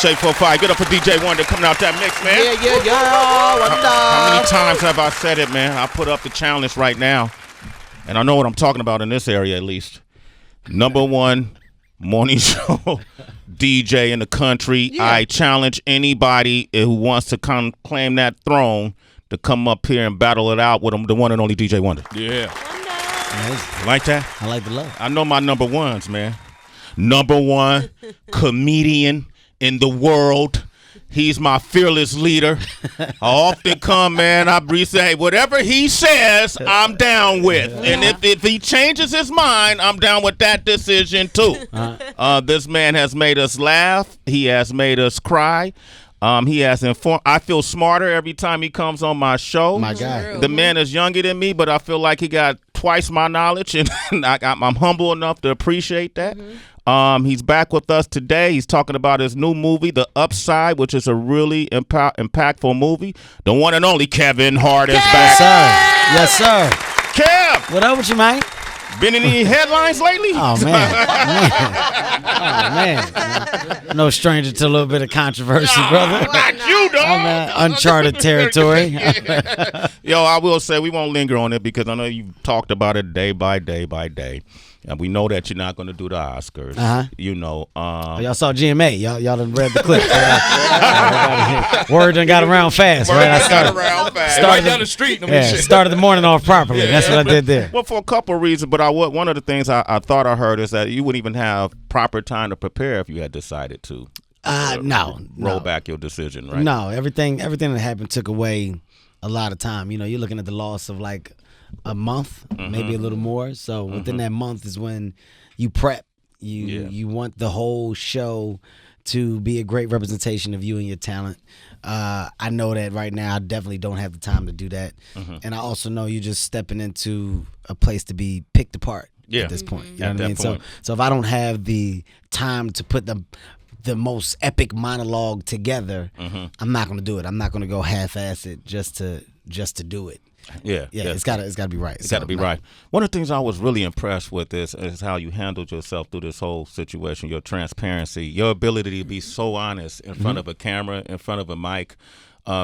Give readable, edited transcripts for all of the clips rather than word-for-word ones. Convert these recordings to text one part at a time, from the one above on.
6'8", 4'5". Get up for DJ Wonder coming out that mix, man. Yeah. What How many times have I said it, man? I put up the challenge right now, and I know what I'm talking about in this area at least. Number one morning show DJ in the country. Yeah. I challenge anybody who wants to come claim that throne to come up here and battle it out with the one and only DJ Wonder. Yeah. You like that? I like the love. I know my number ones, man. Number one comedian in the world. He's my fearless leader. I often come, man. I say, whatever he says, I'm down with. And if he changes his mind, I'm down with that decision, too. This man has made us laugh. He has made us cry. He has informed. I feel smarter every time he comes on my show. My guy. The man is younger than me, but I feel like he got twice my knowledge, and I'm humble enough to appreciate that. He's back with us today. He's talking about his new movie, The Upside, which is a really impactful movie. The one and only Kevin Hart is back. Yes, sir. Kev! What up with you, man? Been in any headlines lately? Oh, man. No stranger to a little bit of controversy, brother. Not you, dog. I'm in uncharted territory. Yo, I will say we won't linger on it because I know you've talked about it day by day by day. And we know that you're not going to do the Oscars. You know. Y'all saw GMA. Y'all done read the clip. Word done got around fast. Started right down the street. Started the morning off properly. Yeah. That's what I did there. Well, for a couple of reasons. But one of the things I thought I heard is that you wouldn't even have proper time to prepare if you had decided to. Roll back your decision, right? No, everything that happened took away a lot of time. You know, you're looking at the loss of like a month, maybe a little more. So within that month is when you prep. You want the whole show to be a great representation of you and your talent. I know that right now I definitely don't have the time to do that. And I also know you're just stepping into a place to be picked apart at this point. You know what I mean? So if I don't have the time to put the most epic monologue together, I'm not going to do it. I'm not going to go half-ass it just to do it. Yeah. It's got to be right. It's got to be right. One of the things I was really impressed with is how you handled yourself through this whole situation. Your transparency, your ability to be so honest in front of a camera, in front of a mic.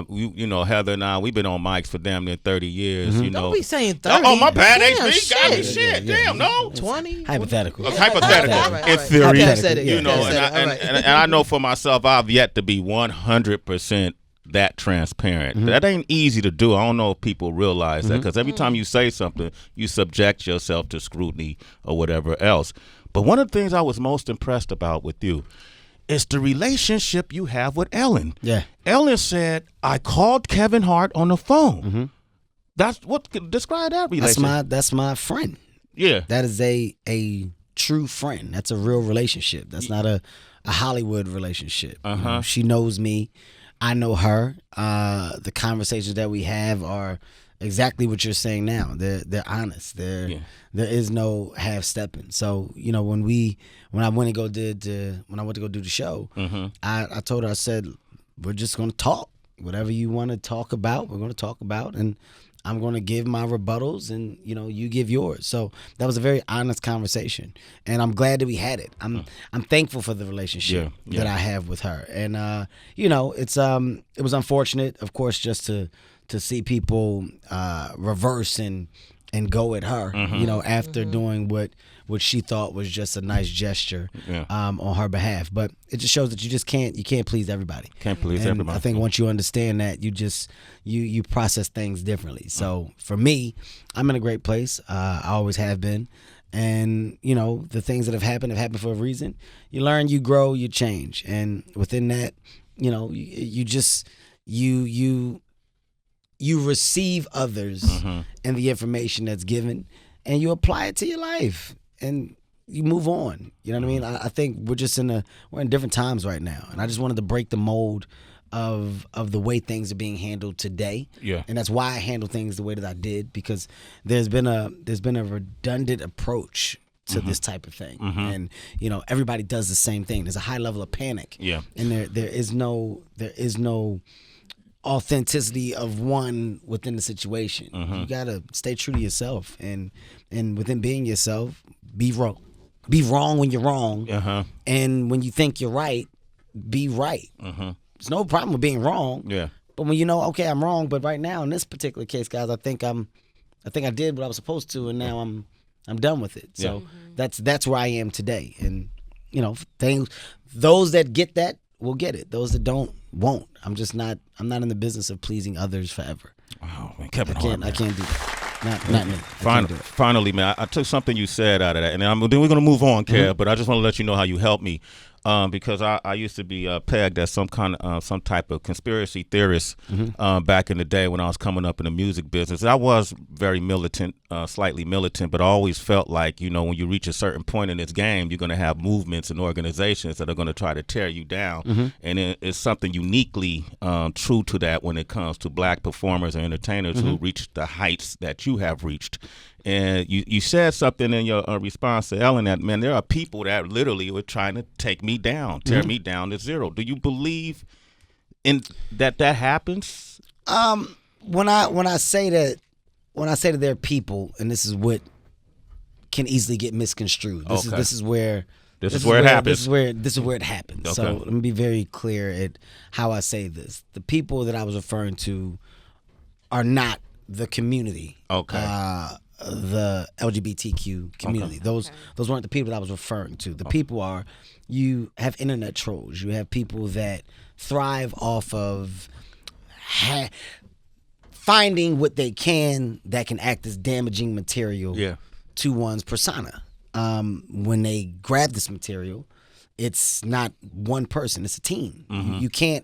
You know, Heather and I, we've been on mics for damn near 30 years. You know, don't be saying 30. Oh, my bad. Damn, HB got me shit. Damn, no. 20. Hypothetical. Hypothetical. In theory, you know, and I know for myself, I've yet to be 100% that transparent. That ain't easy to do. I don't know if people realize that, because every time you say something, you subject yourself to scrutiny or whatever else. But one of the things I was most impressed about with you is the relationship you have with Ellen. Yeah. Ellen said, I called Kevin Hart on the phone. That's what, describe that relationship. That's my friend. Yeah. That is a true friend. That's a real relationship. That's not a Hollywood relationship. You know, she knows me. I know her. The conversations that we have are exactly what you're saying now. They're honest. There is no half stepping. So you know when I went to go do the show, I told her, I said, we're just gonna talk. Whatever you want to talk about, we're gonna talk about, and I'm gonna give my rebuttals, and you know you give yours. So that was a very honest conversation, and I'm glad that we had it. I'm thankful for the relationship that I have with her, and you know it was unfortunate, of course, just to see people reverse and go at her, you know, after doing what she thought was just a nice gesture on her behalf. But it just shows that you can't please everybody. Can't please everybody. I think once you understand that, you process things differently. So for me, I'm in a great place. I always have been. And, you know, the things that have happened for a reason. You learn, you grow, you change. And within that, you know, you receive others and the information that's given, and you apply it to your life, and you move on. You know what I mean? I think we're in different times right now, and I just wanted to break the mold of the way things are being handled today. Yeah. And that's why I handle things the way that I did, because there's been a redundant approach to this type of thing. And you know, everybody does the same thing. There's a high level of panic. Yeah. And there is no authenticity of one within the situation. You gotta stay true to yourself, and within being yourself, be wrong when you're wrong, and when you think you're right, be right. There's no problem with being wrong. Yeah. But when you know, okay, I'm wrong, but right now in this particular case, guys, I think I did what I was supposed to, and now I'm done with it. So that's where I am today. And those that get that will get it. Those that don't won't. I'm not in the business of pleasing others forever. Oh man, Kevin Hart. I can't do that. Not me. Finally, man, I took something you said out of that, and then we're gonna move on, Kev. But I just want to let you know how you helped me, because I used to be pegged as some type of conspiracy theorist back in the day when I was coming up in the music business. I was very militant, slightly militant, but I always felt like when you reach a certain point in this game, you're gonna have movements and organizations that are gonna try to tear you down, and it's something uniquely true to that when it comes to black performers and entertainers who reach the heights that you have reached. And you said something in your response to Ellen that, man, there are people that literally were trying to take me down, tear me down to zero. Do you believe in that happens? When I say that there are people, and this is what can easily get misconstrued. This is where it happens. This is where it happens. Okay. So let me be very clear at how I say this. The people that I was referring to are not the community. Okay. The LGBTQ community. Okay. Those weren't the people that I was referring to. The people are, you have internet trolls. You have people that thrive off of finding what they can that can act as damaging material to one's persona. When they grab this material, it's not one person, it's a team. You can't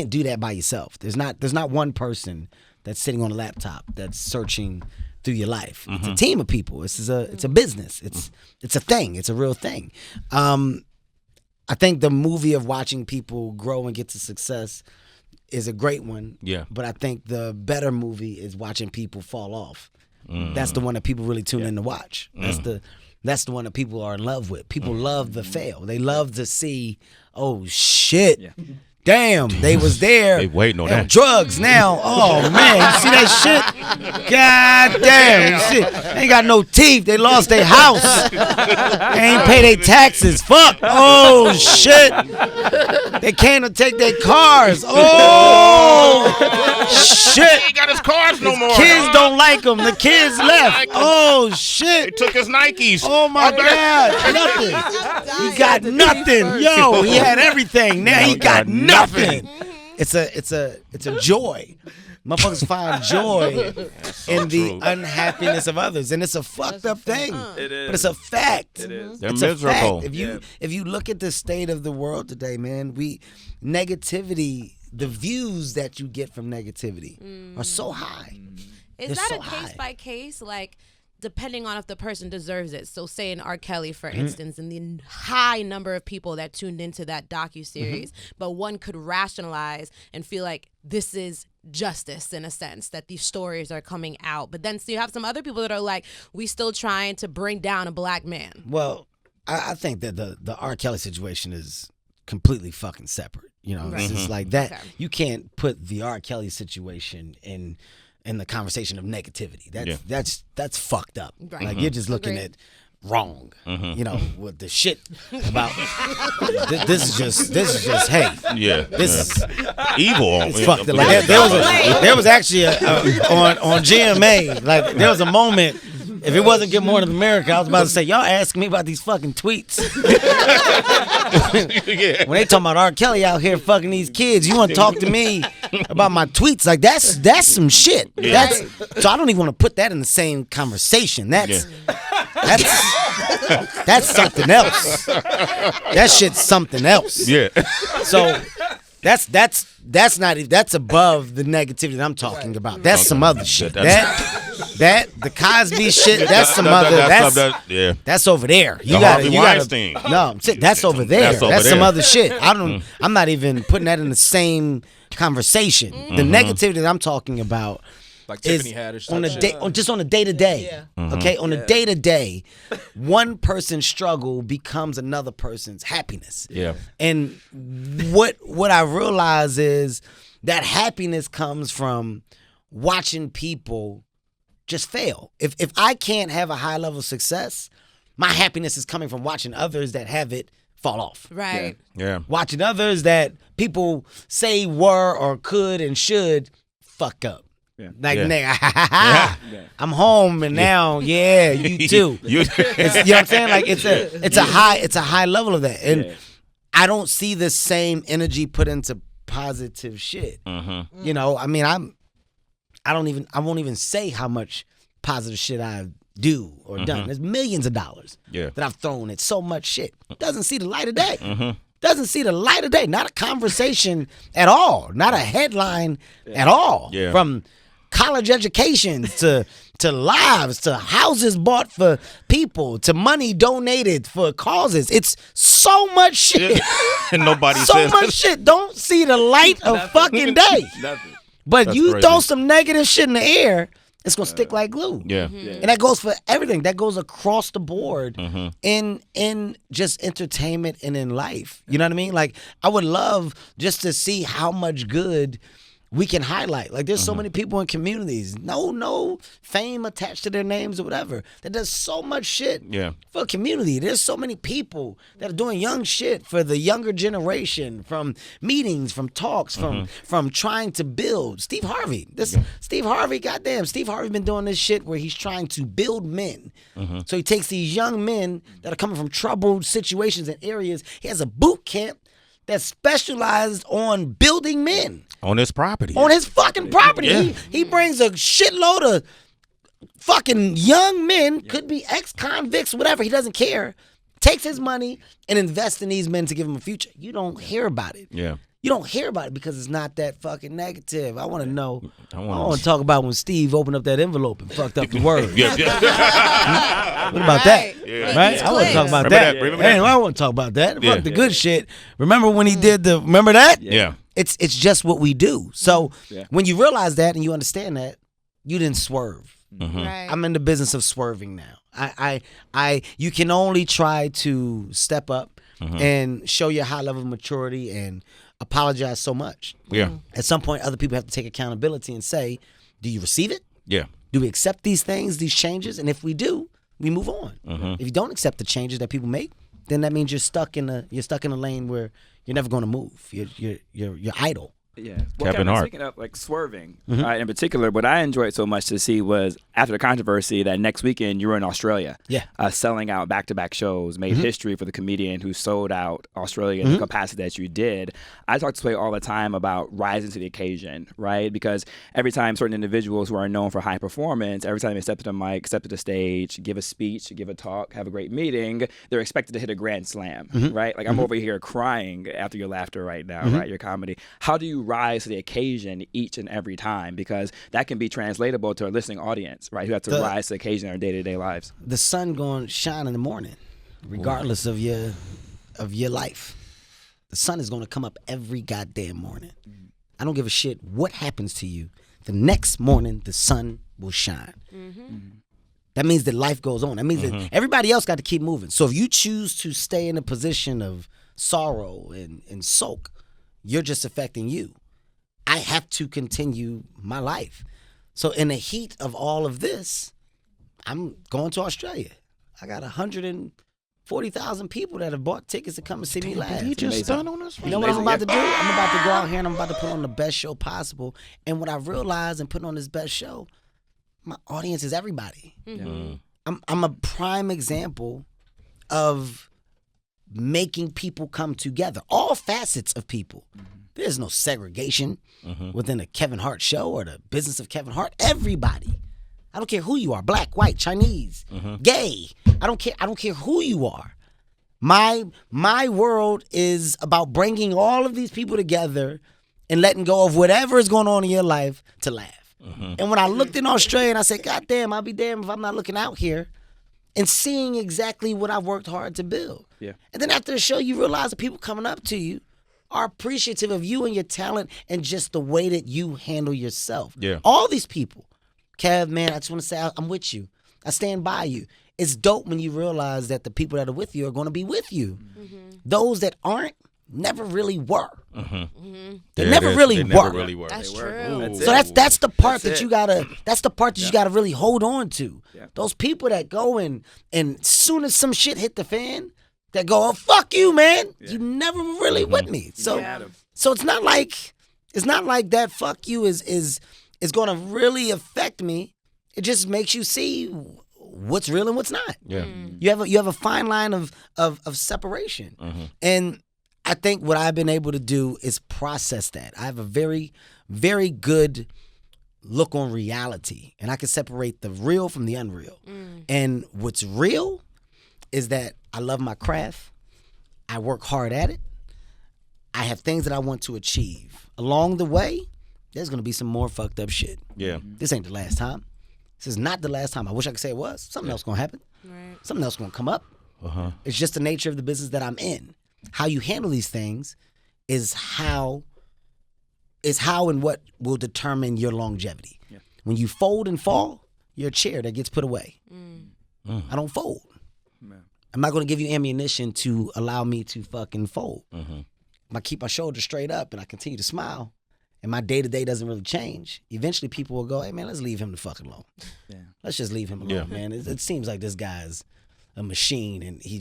do that by yourself. There's not one person that's sitting on a laptop that's searching through your life. It's a team of people. It's a business. It's a thing. It's a real thing. I think the movie of watching people grow and get to success is a great one. Yeah. But I think the better movie is watching people fall off. That's the one that people really tune in to watch. That's the one that people are in love with. People love the fail. They love to see, oh shit. Yeah. Damn, they was there. They waiting on that. Drugs now. Oh man, you see that shit? God damn, shit. They ain't got no teeth. They lost their house. They ain't pay their taxes. Fuck. Oh shit. They can't take their cars. Oh shit. He ain't got his cars no more. Kids don't like him. The kids left. Oh shit. They took his Nikes. Oh my God. Nothing. He got nothing. Yo, he had everything. Now he got nothing. It's a joy. Motherfuckers find joy in the unhappiness of others, and it's a fucked up thing. It is, but it's a fact. It is. They're miserable. If you look at the state of the world today, man, negativity, the views that you get from negativity are so high. Is that a case by case, like? Depending on if the person deserves it. So say in R. Kelly, for instance, and the high number of people that tuned into that docuseries, but one could rationalize and feel like this is justice in a sense, that these stories are coming out. But then so you have some other people that are like, we still trying to bring down a black man. Well, I think that the R. Kelly situation is completely fucking separate. It's just like that. Okay. You can't put the R. Kelly situation in the conversation of negativity. That's fucked up. Right. Like you're just looking at wrong. With the shit about this is just hate. Yeah. This is evil. It's fucked up. Like there was actually on GMA, like there was a moment. If it wasn't Good Morning America, I was about to say, y'all asking me about these fucking tweets. When they talking about R. Kelly out here fucking these kids, you want to talk to me about my tweets? Like that's some shit. Yeah. So I don't even want to put that in the same conversation. That's something else. That shit's something else. Yeah. So that's above the negativity that I'm talking about. That's some other shit. That the Cosby shit. That's some other. That's over there. You gotta. No, that's over there. That's some other shit. I'm not even putting that in the same conversation. The negativity that I'm talking about. Like Tiffany Haddish on a day to day. Okay, on a day to day, one person's struggle becomes another person's happiness. Yeah. And what I realize is that happiness comes from watching people just fail. If I can't have a high level of success, my happiness is coming from watching others that have it fall off. Right. Yeah. Watching others that people say were or could and should fuck up. Yeah. Like, Yeah. nigga, I'm home and now, you too. You- You know what I'm saying? Like it's a high level of that. And I don't see the same energy put into positive shit. You know, I mean, I won't even say how much positive shit I do or done. There's millions of dollars that I've thrown at so much shit. Doesn't see the light of day. Doesn't see the light of day. Not a conversation at all. Not a headline at all. Yeah. From college educations to lives to houses bought for people to money donated for causes. It's so much shit. And nobody So says much shit. Don't see the light of fucking day. Nothing. But That's you crazy. throw some negative shit in the air, it's gonna stick like glue. Yeah. And that goes for everything. That goes across the board in just entertainment and in life. You know what I mean? Like, I would love just to see how much good we can highlight. Like, there's so many people in communities, no fame attached to their names or whatever, that does so much shit for a community. There's so many people that are doing young shit for the younger generation, from meetings, from talks, from trying to build. Steve Harvey, Steve Harvey been doing this shit where he's trying to build men. So he takes these young men that are coming from troubled situations and areas. He has a boot camp that's specialized on building men. On his property. On his fucking property. Yeah. He brings a shitload of fucking young men, could be ex-convicts, whatever, he doesn't care. Takes his money and invests in these men to give them a future. You don't hear about it. Yeah. You don't hear about it because it's not that fucking negative. I want to know. I wanna- want to talk about when Steve opened up that envelope and fucked up the word. Yeah. What about that? Yeah. Right? I want to talk about Remember that. that? Remember Hey, that? I want to talk about that. Yeah. Fuck the good shit. Remember when he did the? Remember that? Yeah. It's just what we do. So Yeah. when you realize that and you understand that, you didn't swerve. Right. I'm in the business of swerving now. You can only try to step up and show your high level of maturity and apologize so much. Yeah. At some point, other people have to take accountability and say, do you receive it? Yeah. Do we accept these things, these changes? And if we do, we move on. If you don't accept the changes that people make, then that means you're stuck in a lane where you're never going to move. You're idle. Yeah. Well, Kevin Hart. Speaking of like swerving, in particular, what I enjoyed so much to see was after the controversy that next weekend you were in Australia. Yeah. Selling out back-to-back shows, made history for the comedian who sold out Australia in the capacity that you did. I talk to Sway all the time about rising to the occasion, right? Because every time certain individuals who are known for high performance, every time they step to the mic, step to the stage, give a speech, give a talk, have a great meeting, they're expected to hit a grand slam, right? Like I'm over here crying after your laughter right now, right? Your comedy. How do you rise to the occasion each and every time? Because that can be translatable to a listening audience, right? Who have to rise to the occasion in our day-to-day lives. The sun going to shine in the morning, regardless of your life. The sun is going to come up every goddamn morning. I don't give a shit what happens to you. The next morning, the sun will shine. That means that life goes on. That means that everybody else got to keep moving. So if you choose to stay in a position of sorrow and sulk, you're just affecting you. I have to continue my life. So in the heat of all of this, I'm going to Australia. I got 140,000 people that have bought tickets to come and see me live. He just stunned on us. You know what I'm about to do? I'm about to go out here and I'm about to put on the best show possible. And what I realized in putting on this best show, my audience is everybody. I'm a prime example of making people come together. All facets of people. There's no segregation within a Kevin Hart show or the business of Kevin Hart. Everybody. I don't care who you are, black, white, Chinese, gay. I don't care who you are. My world is about bringing all of these people together and letting go of whatever is going on in your life to laugh. And when I looked in Australia and I said, God damn, I'll be damned if I'm not looking out here and seeing exactly what I've worked hard to build. Yeah. And then after the show, you realize the people coming up to you are appreciative of you and your talent and just the way that you handle yourself. Yeah. All these people. Kev, man, I just want to say I'm with you. I stand by you. It's dope when you realize that the people that are with you are going to be with you. Those that aren't never really were. They never really were. That's true. That's So it. that's the part That's that it. you gotta. That's the part that you gotta really hold on to. Yeah. Those people that go and soon as some shit hit the fan, that go, oh, fuck you, man. You never really with me. So it's not like that fuck you is going to really affect me. It just makes you see what's real and what's not. Yeah. You have a fine line of separation. And I think what I've been able to do is process that. I have a very, very good look on reality, and I can separate the real from the unreal. And what's real is that I love my craft. I work hard at it. I have things that I want to achieve. Along the way, there's going to be some more fucked up shit. Yeah. This ain't the last time. This is not the last time. I wish I could say it was. Something else going to happen. Right. Something else going to come up. It's just the nature of the business that I'm in. How you handle these things is how and what will determine your longevity. Yeah. When you fold and fall, you're a chair that gets put away. I don't fold. I'm not going to give you ammunition to allow me to fucking fold. If I keep my shoulders straight up and I continue to smile and my day-to-day doesn't really change, eventually people will go, hey, man, let's leave him the fuck alone. Yeah. Let's just leave him alone, man. It seems like this guy's a machine and he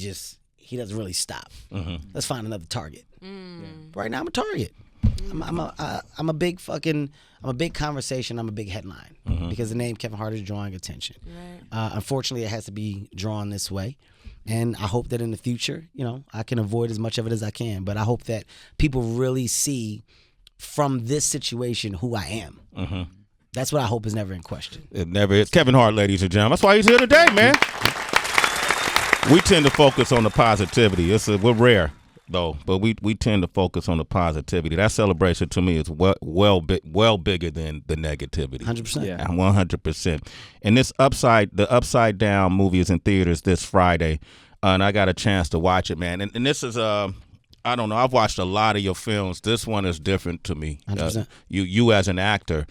doesn't really stop. Let's find another target. Right now I'm a target. I'm a big conversation. I'm a big headline because the name Kevin Hart is drawing attention. Right. Unfortunately, it has to be drawn this way. And I hope that in the future, I can avoid as much of it as I can. But I hope that people really see from this situation who I am. That's what I hope is never in question. It never is. Kevin Hart, ladies and gentlemen. That's why he's here today, man. We tend to focus on the positivity. We're rare, though, but we tend to focus on the positivity. That celebration to me is well bigger than the negativity. 100%. Yeah. 100%. And the Upside Down movie is in theaters this Friday, and I got a chance to watch it, man. And this is I don't know. I've watched a lot of your films. This one is different to me. 100%. You as an actor.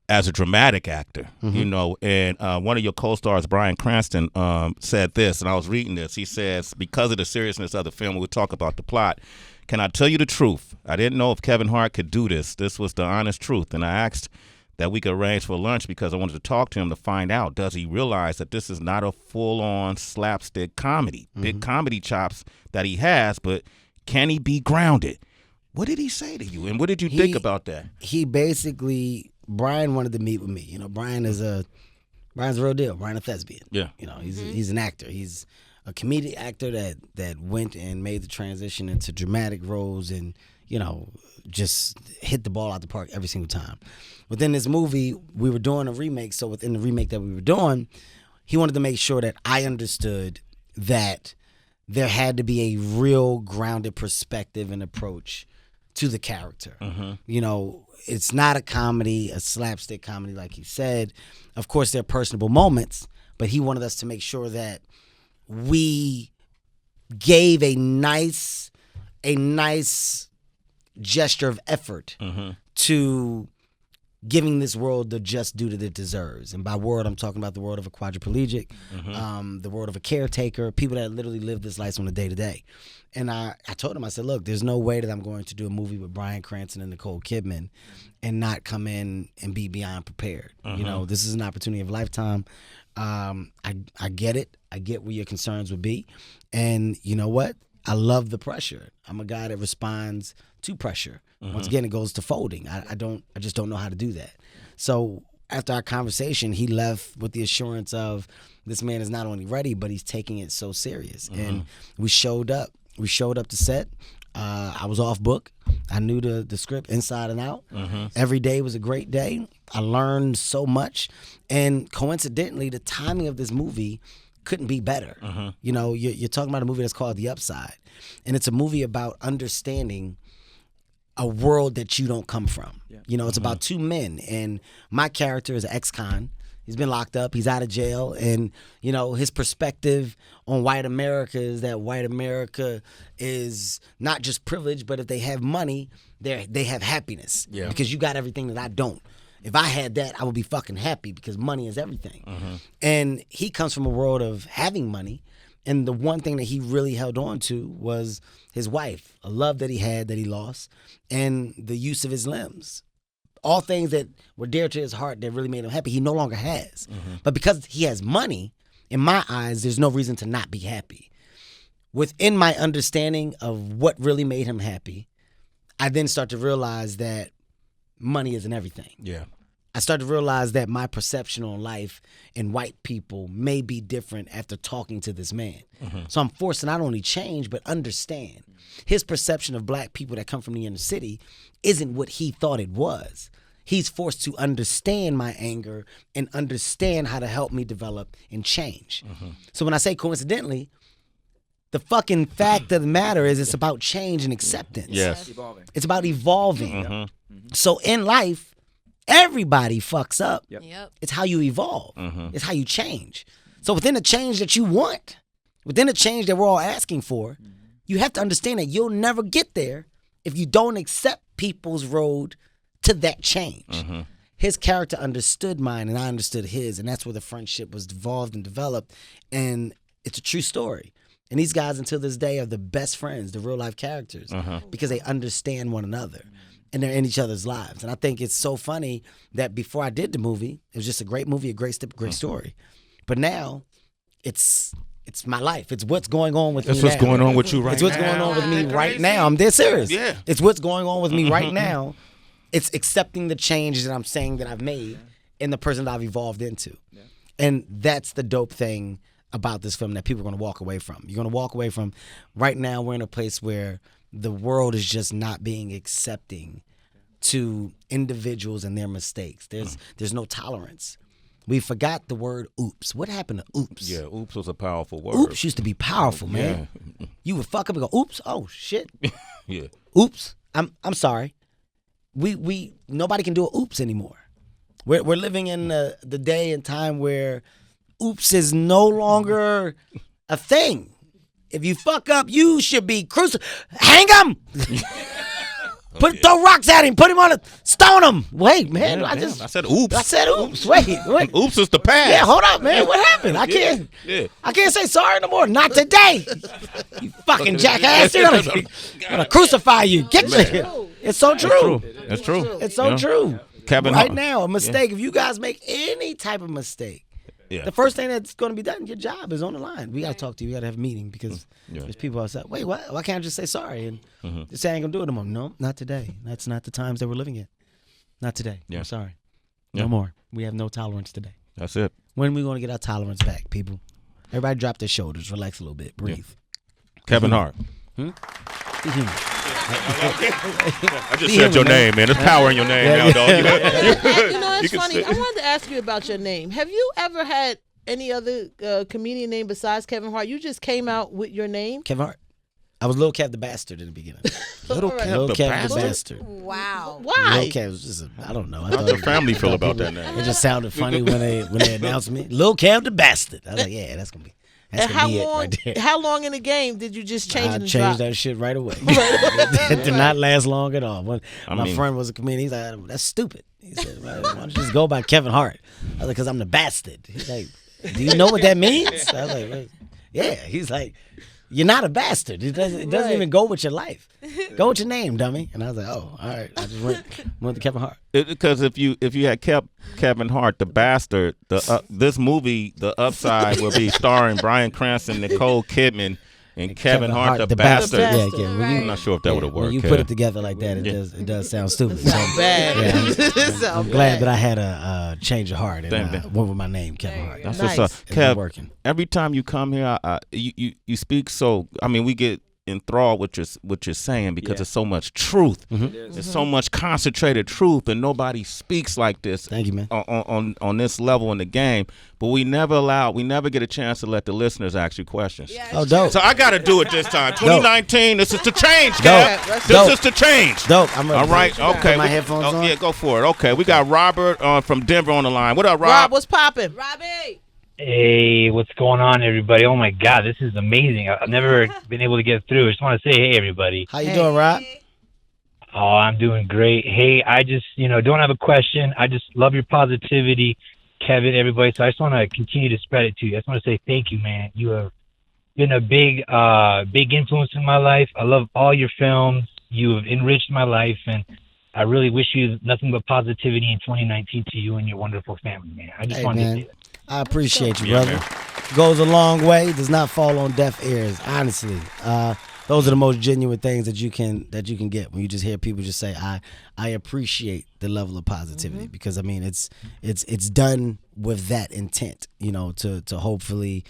As a dramatic actor, and one of your co-stars, Bryan Cranston, said this, and I was reading this. He says, because of the seriousness of the film, we'll talk about the plot. Can I tell you the truth? I didn't know if Kevin Hart could do this. This was the honest truth. And I asked that we could arrange for lunch because I wanted to talk to him to find out, does he realize that this is not a full-on slapstick comedy? Big comedy chops that he has, but can he be grounded? What did he say to you, and what did you think about that? He basically... Bryan wanted to meet with me. Bryan's a real deal. Bryan a thespian. Yeah. He's an actor. He's a comedic actor that went and made the transition into dramatic roles and, just hit the ball out the park every single time. Within this movie, we were doing a remake, so within the remake that we were doing, he wanted to make sure that I understood that there had to be a real grounded perspective and approach to the character. It's not a comedy, a slapstick comedy like he said. Of course, there are personable moments, but he wanted us to make sure that we gave a nice gesture of effort to giving this world the just due that it deserves. And by world, I'm talking about the world of a quadriplegic, the world of a caretaker, people that literally live this life on a day-to-day. And I told him, I said, look, there's no way that I'm going to do a movie with Bryan Cranston and Nicole Kidman and not come in and be beyond prepared. This is an opportunity of a lifetime. I get it. I get where your concerns would be. And you know what? I love the pressure. I'm a guy that responds to pressure. Once again, it goes to folding. I just don't know how to do that. So after our conversation, he left with the assurance of this man is not only ready, but he's taking it so serious. And we showed up. We showed up to set. I was off book. I knew the script inside and out. Every day was a great day. I learned so much. And coincidentally, the timing of this movie couldn't be better. You're talking about a movie that's called The Upside. And it's a movie about understanding a world that you don't come from. It's about two men. And my character is an ex-con. He's been locked up. He's out of jail. And, his perspective on white America is that white America is not just privileged, but if they have money, they have happiness. Yeah. Because you got everything that I don't. If I had that, I would be fucking happy because money is everything. And he comes from a world of having money. And the one thing that he really held on to was his wife, a love that he had that he lost, and the use of his limbs. All things that were dear to his heart that really made him happy, he no longer has. But because he has money, in my eyes, there's no reason to not be happy. within my understanding of what really made him happy, I then start to realize that money isn't everything. Yeah. I started to realize that my perception on life and white people may be different after talking to this man. So I'm forced to not only change, but understand. His perception of black people that come from the inner city isn't what he thought it was. He's forced to understand my anger and understand how to help me develop and change. So when I say coincidentally, the fucking fact of the matter is it's about change and acceptance. Yes. It's about evolving. So in life, everybody fucks up. Yep. It's how you evolve. It's how you change. So within the change that you want, within the change that we're all asking for, you have to understand that you'll never get there if you don't accept people's road to that change. His character understood mine and I understood his, and that's where the friendship was evolved and developed. And it's a true story. And these guys until this day are the best friends, the real life characters, because they understand one another. And they're in each other's lives. And I think it's so funny that before I did the movie, it was just a great movie, a great story. But now, it's my life. It's what's going on with me now. That's what's going on with you right now. It's what's going on with me right now. I'm dead serious. Yeah. It's what's going on with me right now. It's accepting the changes that I'm saying that I've made in the person that I've evolved into. And that's the dope thing about this film that people are going to walk away from. You're going to walk away from, right now we're in a place where the world is just not being accepting to individuals and their mistakes. There's no tolerance. We forgot the word oops. What happened to oops? Yeah, oops was a powerful word. Oops used to be powerful, man. Yeah. You would fuck up and go, oops, oh shit. Yeah. Oops. I'm sorry. We nobody can do an oops anymore. We're living in the day and time where oops is no longer a thing. If you fuck up, you should be crucified. Hang him. Throw rocks at him. Put him on a stone him. Wait, man. Yeah, I said oops. I said oops. Wait. Oops is the past. Yeah, hold up, man. What happened? I can't. Yeah. I can't say sorry no more. Not today. You fucking jackass. They're gonna crucify you. Get you. It's so true. That's true. It's so true. Kevin Right Hart. now, a mistake. If you guys make any type of mistake, the first thing that's going to be done, your job is on the line. We got to talk to you. We got to have a meeting because there's people outside. Wait, what? Why can't I just say sorry and just say I ain't going to do it anymore? No, not today. That's not the times that we're living in. Not today. I'm sorry. No more. We have no tolerance today. That's it. When are we going to get our tolerance back, people? Everybody drop their shoulders. Relax a little bit. Breathe. Kevin Hart. Be human. I just said your name, man. There's power in your name now, dog. You know, it's funny. I wanted to ask you about your name. Have you ever had any other comedian name besides Kevin Hart? You just came out with your name? Kevin Hart. I was Lil Kev the Bastard in the beginning. Little Lil Kev the Bastard. Wow. Why? Lil Kev was just I don't know. How's your family feel about that name? It just sounded funny when they announced me. Lil Kev the Bastard. I was like, yeah, that's gonna be it right there. How long in the game did you just change I and changed drop? that shit right away. It did not last long at all. When my friend was a comedian, he's like, that's stupid. He said, why don't you just go by Kevin Hart? I was like, because I'm the bastard. He's like, do you know what that means? I was like, yeah. He's like, you're not a bastard. It doesn't even go with your life. Go with your name, dummy. And I was like, oh, all right. I just went to Kevin Hart. Because if you had kept Kevin Hart, the bastard, this movie, The Upside, will be starring Bryan Cranston, Nicole Kidman, and Kevin Hart, the bastard. Yeah. I'm not sure if that would have worked. When you put it together like that, it does sound stupid. So, Bad. I'm glad that I had a change of heart and went with my name, Kevin Hart. That's Nice. what's up. It's been Kev, working. every time you come here, you speak so. I mean, we get enthralled with what you're saying because there's so much truth. There's so much concentrated truth, and nobody speaks like this. Thank you, man. On this level in the game. But we never get a chance to let the listeners ask you questions. Oh, dope. So I got to do it this time. 2019, this is the change, Dope. Kev. This is the change. Dope. I'm ready. All right. Okay. Put my headphones on. Yeah, go for it. Okay. We got Robert from Denver on the line. What up, Rob? Rob, what's popping? Robbie. Hey, what's going on, everybody? Oh, my God, this is amazing. I've never been able to get through. I just want to say, hey, everybody. How you doing, Rob? Oh, I'm doing great. Hey, I just, don't have a question. I just love your positivity, Kevin, everybody. So I just want to continue to spread it to you. I just want to say thank you, man. You have been a big influence in my life. I love all your films. You have enriched my life, and I really wish you nothing but positivity in 2019 to you and your wonderful family, man. I just wanted to say that. I appreciate you, brother. Man. goes a long way. Does not fall on deaf ears. Honestly, those are the most genuine things that you can get when you just hear people just say, I appreciate the level of positivity, because I mean it's done with that intent, you know, to hopefully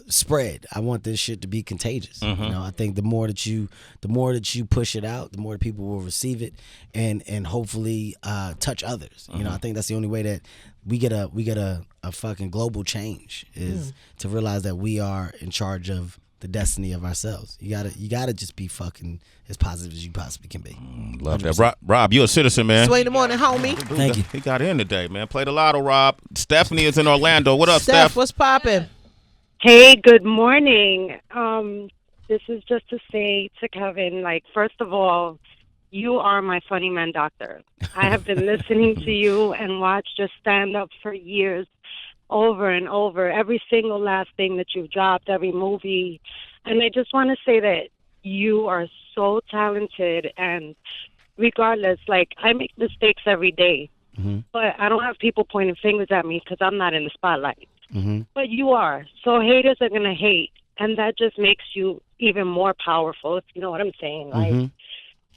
spread. I want this shit to be contagious. You know, I think the more that you push it out, the more people will receive it and hopefully touch others. You know, I think that's the only way that we get a fucking global change is to realize that we are in charge of the destiny of ourselves. You gotta just be fucking as positive as you possibly can be. Love that. Rob, you're a citizen, man. Sway in the morning, homie. Thank you. He got in today, man. Play the lotto, Rob. Stephanie is in Orlando. What up, Steph? What's poppin'? Hey, good morning. This is just to say to Kevin, like, first of all, you are my funny man doctor. I have been listening to you and watched your stand up for years, over and over, every single last thing that you've dropped, every movie. And I just want to say that you are so talented, and regardless, like, I make mistakes every day, but I don't have people pointing fingers at me because I'm not in the spotlight. But you are. So haters are going to hate, and that just makes you even more powerful, if you know what I'm saying. Like,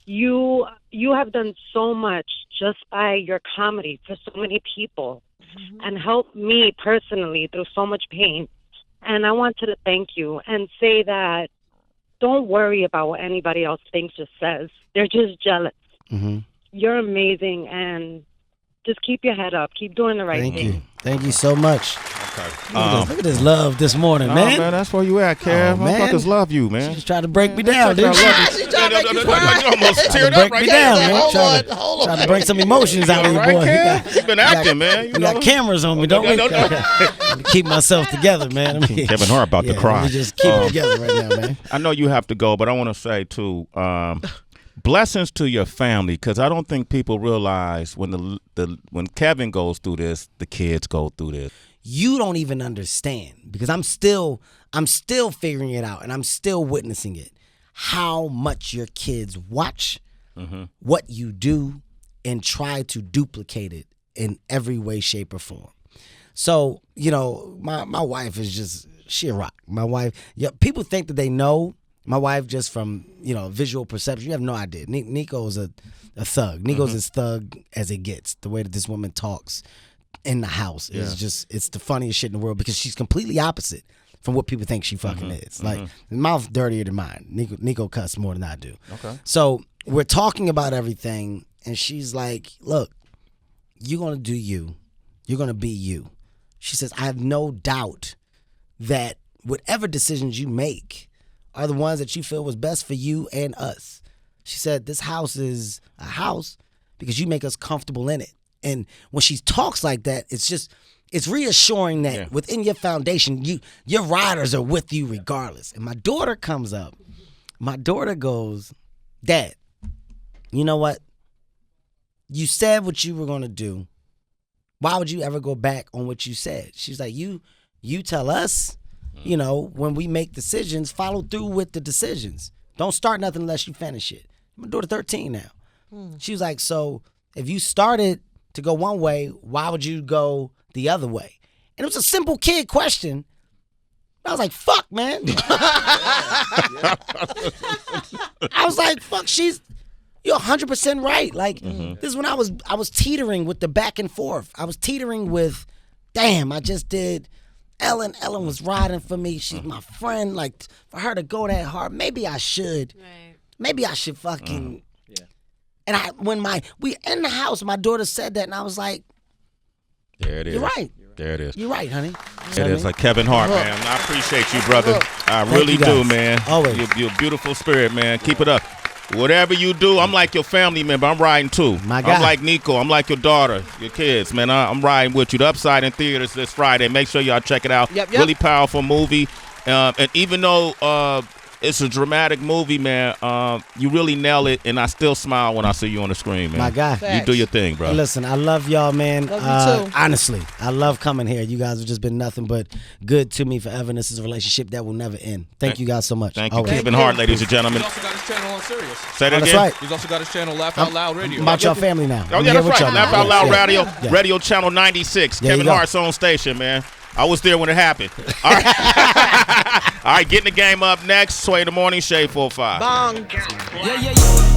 you have done so much just by your comedy for so many people and helped me personally through so much pain. And I wanted to thank you and say that don't worry about what anybody else thinks or says. They're just jealous. You're amazing, and just keep your head up. Keep doing the right thing. Thank you so much. Okay. Look at this love this morning, man. Man, that's where you at, Kev. Motherfuckers love you, man. She just tried to break me down, dude. She tried to make you cry. You almost teared Break up right me down, there. man. Hold on. Trying to bring some emotions out of you, Right, boy. Kev? You been acting, man. You got cameras on me, don't we? Keep myself together, man. Kevin Hart about to cry. Let me just keep it together right now, man. I know you have to go, but I want to say, too, blessings to your family, because I don't think people realize when when Kevin goes through this, the kids go through this. You don't even understand, because I'm still figuring it out, and I'm still witnessing it. How much your kids watch what you do and try to duplicate it in every way, shape, or form. So, you know, my wife is just, she a rock. My wife, people think that they know my wife just from, you know, visual perception. You have no idea. Nico's a thug. Nico's as thug as it gets. The way that this woman talks in the house is just, it's the funniest shit in the world, because she's completely opposite from what people think she fucking is. Like, mouth dirtier than mine. Nico cuss more than I do. Okay. So we're talking about everything, and she's like, look, you're going to do you. You're going to be you. She says, I have no doubt that whatever decisions you make are the ones that you feel was best for you and us. She said, this house is a house because you make us comfortable in it. And when she talks like that, it's reassuring that within your foundation, your riders are with you regardless. And my daughter comes up. My daughter goes, Dad, you know what? You said what you were going to do. Why would you ever go back on what you said? She's like, you tell us, you know, when we make decisions, follow through with the decisions. Don't start nothing unless you finish it. My daughter 13 now. She was like, so if you started to go one way, why would you go the other way? And it was a simple kid question. I was like, fuck, man. I was like, fuck, you're 100% right. Like, this is when I was teetering with the back and forth. I was teetering with, damn, I just did Ellen. Ellen was riding for me. She's my friend. Like, for her to go that hard, maybe I should. Right. Maybe I should fucking. And when we in the house, my daughter said that, and I was like, there it is. You're right. There it is. You're right, honey. It is like Kevin Hart, man. I appreciate you, brother. I really do, man. Always. You're a beautiful spirit, man. Keep it up. Whatever you do, I'm like your family member. I'm riding too. My God. I'm like Nico. I'm like your daughter, your kids, man. I'm riding with you. The Upside in theaters this Friday. Make sure y'all check it out. Yep. Really powerful movie. And even though it's a dramatic movie, man, you really nail it. And I still smile when I see you on the screen, man. My God. You do your thing, bro. Listen, I love y'all, man. Love you too. Honestly, I love coming here. You guys have just been nothing but good to me forever. And this is a relationship that will never end. Thank you guys so much. Thank you, Always. Kevin Hart, ladies and gentlemen. He's also got his channel on Sirius. Say that That's again. right. He's also got his channel Laugh Out Loud Radio. I'm about y'all family now. Oh, I'm yeah, here that's with right. y'all Laugh now. Out Loud Yeah. Radio, Yeah. Radio Channel 96. There you Kevin go. Hart's own station, man. I was there when it happened. All right. All right, getting the game up next. Sway in the Morning, Shade 4-5. Bong. Yeah.